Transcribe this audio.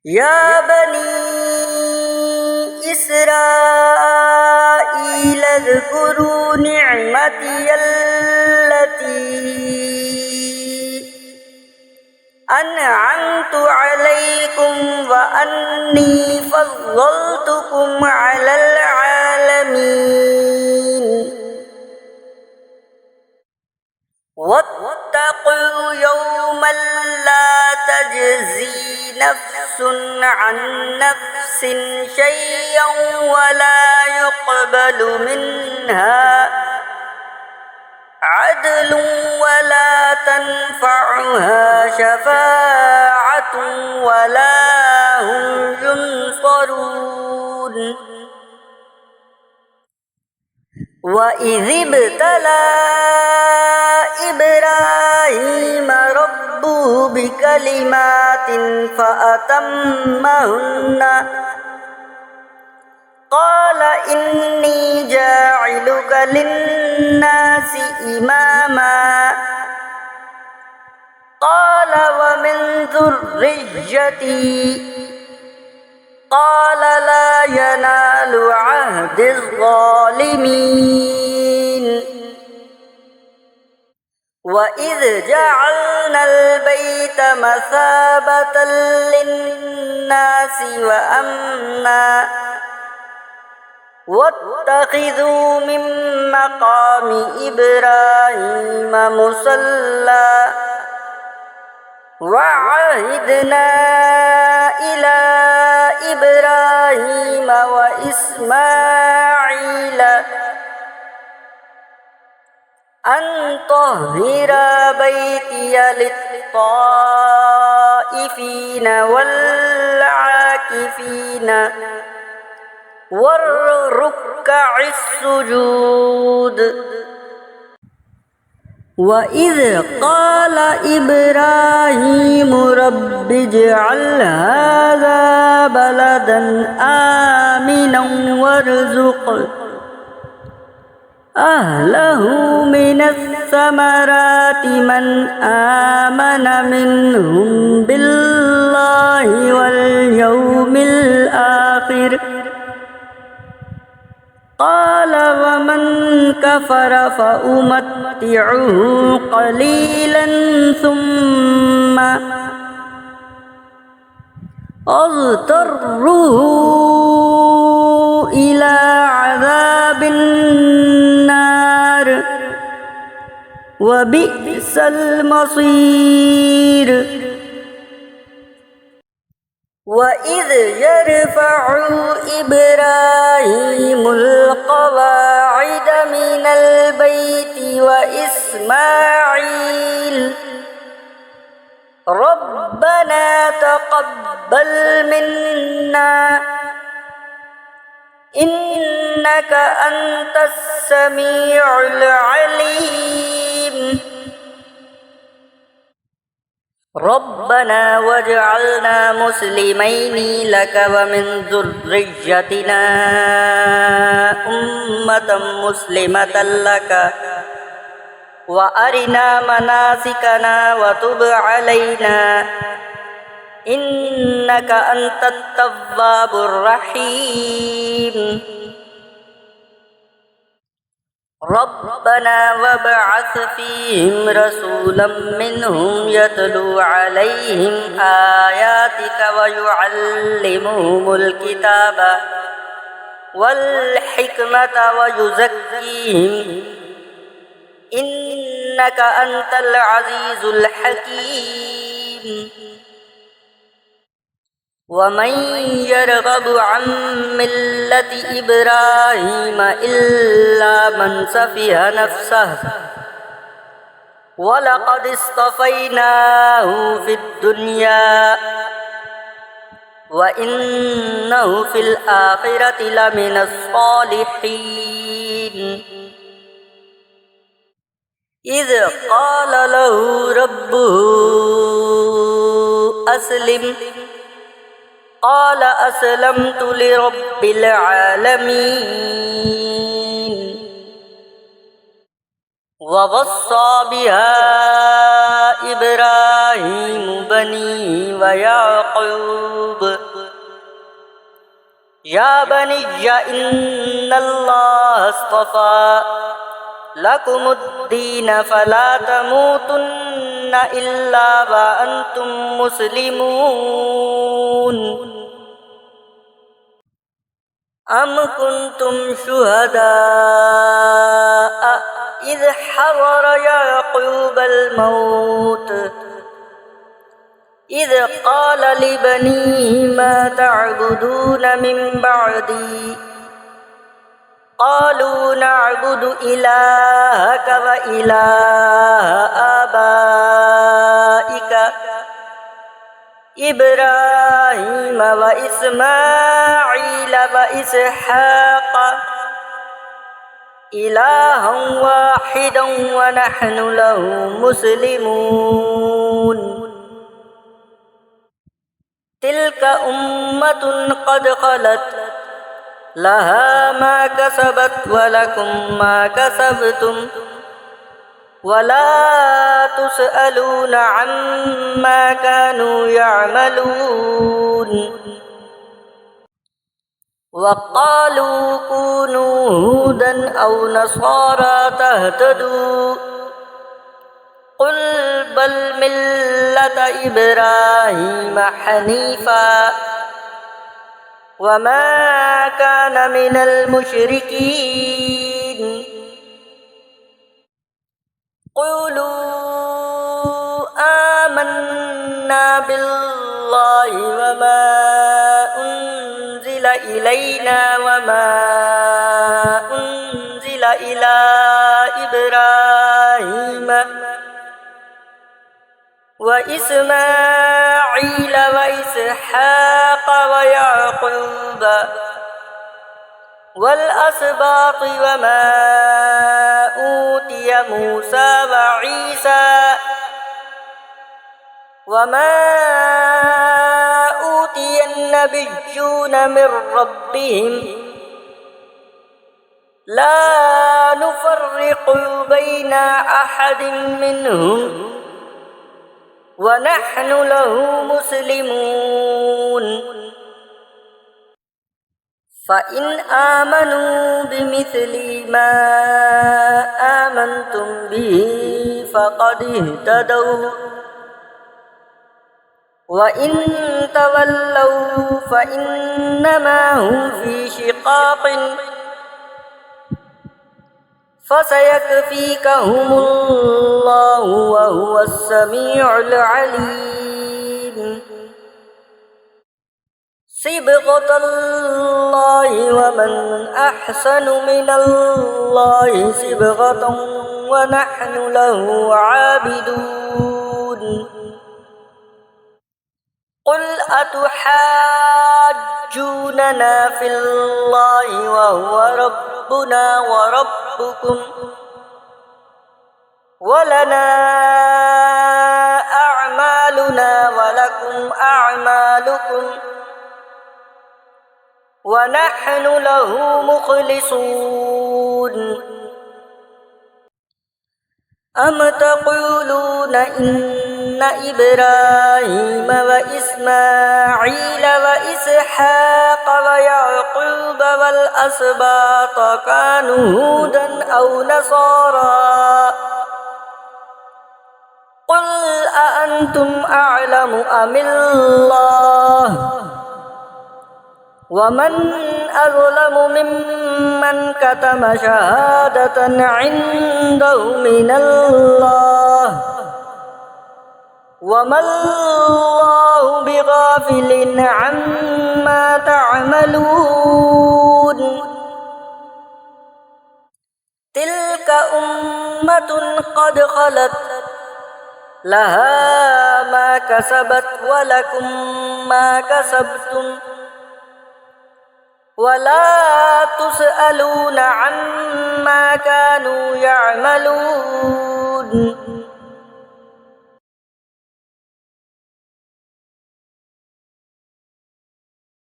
يا بني إسرائيل اذكروا نعمتي التي أنعمت عليكم وأني فضلتكم على العالمين واتقوا يوما لا تجزي نفس عن نفس شيئا ولا يقبل منها عدل ولا تنفعها شفاعة ولا هم ينصرون وإذ ابتلى إبراهيم ربه بكلمات فأتمهن قال إني جاعلك للناس إماما قال ومن ذريتي قال لا ينال عهد الظالمين وإذ جعلنا البيت مثابة للناس وأمنا واتخذوا من مقام إبراهيم مصلى وعهدنا إلى إبراهيم وإسماعيل أن طهر بيتي للطائفين والعاكفين والركع السجود وإذ قال إبراهيم رب اجعل هذا بلدا آمنا وارزق أهله من الثمرات من آمن منهم بالله واليوم الآخر قال ومن كفر فأمتعه قليلا ثم أضطره إلى عذاب النار وبئس المصير وإذ يرفع إبراهيم القواعد من البيت وإسماعيل ربنا تقبل منا إنك أنت السميع العليم ربنا واجعلنا مسلمين لك ومن ذريتنا أمة مسلمة لك وأرنا مناسكنا وتب علينا إنك أنت التواب الرحيم ربنا وابعث فيهم رسولا منهم يتلو عليهم آياتك ويعلمهم الكتاب والحكمة ويزكيهم إنك أنت العزيز الحكيم ومن يرغب عن ملة إبراهيم إلا من سفه نفسه ولقد اصطفيناه في الدنيا وإنه في الآخرة لمن الصالحين إذ قال له ربه أسلم قال أسلمت لرب العالمين ووصى بها إبراهيم بنيه بني ويعقوب يا بني إن الله اصطفى لكم الدين فلا تموتن إلا وأنتم مسلمون أم كنتم شهداء إذ حضر يعقوب الموت إذ قال لبنيه ما تعبدون من بعدي قالوا نعبد إلهك وإله آبائك إبراهيم وإسماعيل وإسحاق إلها واحدا ونحن له مسلمون تلك أمة قد خلت لها ما كسبت ولكم ما كسبتم ولا تسألون عما كانوا يعملون وقالوا كونوا هودا أو نصارى تهتدوا قل بل ملة إبراهيم حنيفا وما كان من المشركين قولوا آمنا بالله وما أنزل إلينا وما أنزل إلى إبراهيم وإسماعيل وإسحاق ويعقوب والأسباط وما أوتي موسى وعيسى وما أوتي النبيون من ربهم لا نفرق بين أحد منهم ونحن له مسلمون فإن آمنوا بمثل ما آمنتم به فقد اهتدوا وإن تولوا فإنما هم في شقاق فسيكفيكهم الله وهو السميع العليم صبغة الله ومن أحسن من الله صبغة ونحن له عابدون قل أتحاجوننا في الله وهو ربنا وربكم ولنا أعمالنا ولكم أعمالكم ونحن له مخلصون أم تقولون إن إبراهيم وإسماعيل وإسحاق ويعقوب والأسباط كانوا هودا أو نصارى قل أأنتم أعلم أم الله ومن أظلم ممن كتم شهادة عنده من الله وما الله بغافل عما تعملون تلك أمة قد خلت لها ما كسبت ولكم ما كسبتم ولا تسألون عما كانوا يعملون